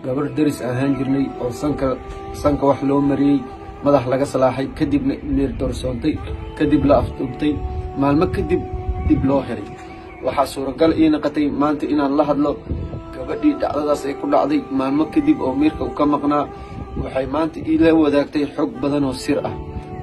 gabar daris ahaan jirnay oo sanka wax loo mariyay madax laga salaaxay kadibna neer doorsoontay kadib la afduubtay maalmo kadib dib loo xiray waxa suuragal ii noqotay maanta inaan la hadlo gabadhii dhacdadaas ay ku dhacday maalmo kadib oo miirka ka maqnaa waxay maanta ila wadaagtay xog badan oo sir ah.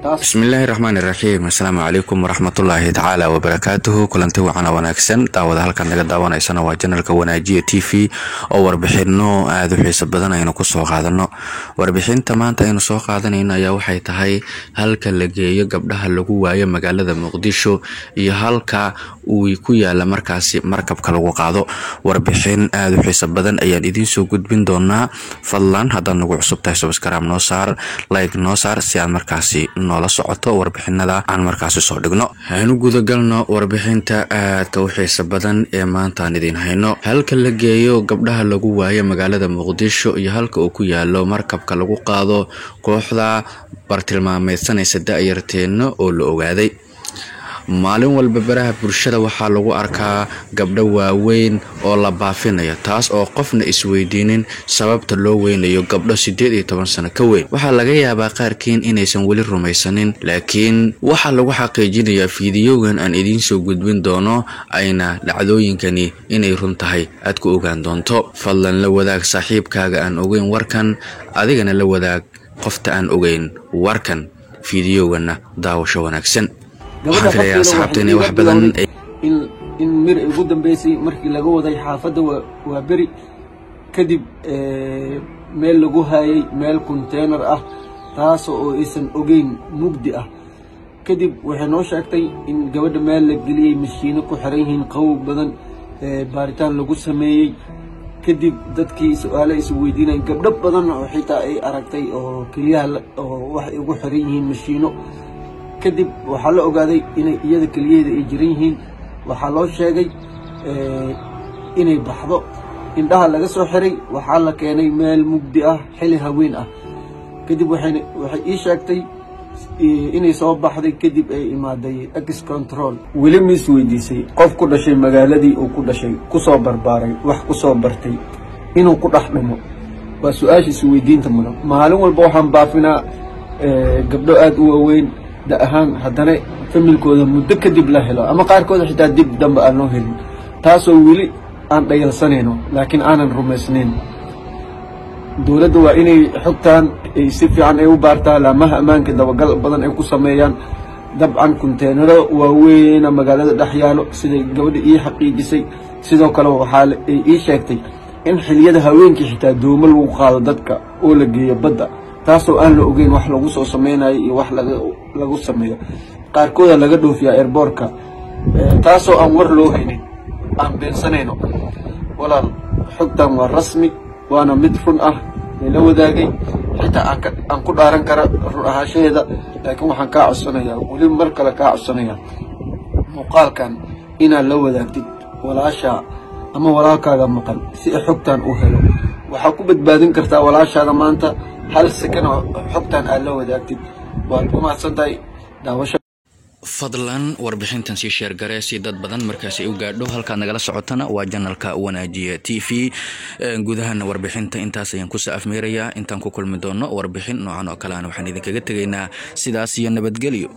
بسم الله الرحمن الرحيم. السلام عليكم ورحمة الله تعالى وبركاته. كلنتي وعنا وناكسن داود halkan naga daawanaysan waa channelka Wanaajiya TV oo warbixino aad u xiiso badan aynu ku soo qaadano. Warbixinta maanta aynu soo qaadanayna ayaa waxay tahay halka la geeyo gabdhaha lagu waayo magaalada Muqdisho iyo halka uu ku yaala markaasi markabka lagu qaado. Warbixin aad u xiiso badan ayaan idin soo gudbin doonaa. Fadlan haddii nagu cusub tahay subscribe noo saar, like noo saar si aan markaasi noola socoto warbixinada aan markaasi soo dhigno. Haynu guda galno warbixinta aadka u xiiso badan ee maanta aan idin hayno. Halka la geeyo gabdhaha lagu waayo magaalada Muqdisho iyo halka uu ku yaalo markabka lagu qaado kooxda bartilmaameedsanaysa da'yarteena oo la ogaaday. maalin walba baraha bulshada waxaa lagu arkaa gabdho waaweyn oo la baafinayo taas oo qofna isweydiinin sababta loo weynayo gabdho 18 sano ka weyn. waxaa laga yaabaa qaarkiin inaysan weli rumaysanin laakiin waxaa lagu xaqiijinayaa fiidiyogan aan idin soo gudbin doono ayna dhacdooyinkani inay run tahay aad ku ogaan doonto. fadlan la wadaag saaxiibkaaga aan ogeyn warkan, adigana la wadaag qofta aan ogeyn warkan. fiidiyogana daawasho wanaagsan. gabadha asxaabteena wax badan in mir ugu dambeysay markii laga waday xaafadda waa beri kadib meel lagu hayay meel container ah taas oo aysan ogeyn mugdi ah kadib waxay noo sheegtay in gabadha meel la geliyay mashiino ku xiran yihiin qabow badan baaritaan lagu sameeyay kadib dadkii su'aalo is weydiinay gabdho badan oo xitaa ay aragtay oo kaliyaha oo wax ugu xiran yihiin mashiino kadib waxaa la ogaaday inay iyada kaliyeeda ay jiran yihiin. waxaa loo sheegay inay baxdo indhaha laga soo xiray waxaa la keenay meel mugdi ah xili haween ah kadib waxay ii sheegtay inay soo baxday kadib ay imaaday ex control. weli miis weydiisay qof ku dhashay magaaladii uu ku dhashay ku soo barbaaray wax ku soo bartay inuu ku dhex dhimo waa su'aashiisa weydiinta mudan. maalin walba waxaan baafinaa gabdho aad u waaweyn da ahaan haddana familkooda muddo kadib la helo ama qaarkooda xitaa dib dambe aan loo helin taasoo weli aan dhayalsanayno laakiin aanan rumaysnayn. dowladda waa inay xogtaan ay si fiican ay u baartaa laamaha ammaanka dabagal badan ay ku sameeyaan. dabcan konteenaro waaweyn magaalada dhex yaalo siday gabadha ii xaqiijisay. sidoo kale waxaa ay ii sheegtay in xilliyada haweenkii xitaa doomo lagu qaado dadka oo la geeyo badda taasoo aan la ogeyn wax lagu soo sameynayo iyo wax lagu sameeyo. qaarkooda laga dhoofiyaa airportka taasoo aan war loo haynin aan beensanayno. walaal xogtan waa rasmi waana mid run ah la wadaagay xitaa aan ku dhaaran kara run ahaanshaheeda laakiin waxaan kaa codsanayaa weli mar kale kaa codsanayaa muuqaalkan inaad la wadaagtid walaasha ama walaalkaaga maqan si xogtan u helo. waxaa ku badbaadin kartaa walaashaada maanta hal second xogtan aad la wadaagtid. waad ku mahadsantahay daawasho. fadlan warbixintan si share garee si dad badan markaas ay u gaadho. halka nagala socotana waa channelka Wanaajiya TV. gudahan warbixinta intaas ayaan ku saafmeerayaa intaan ku kulmi doono warbixin noocan oo kale ah waxaan idinkaga tagaynaa sidaas iyo nabadgelyo.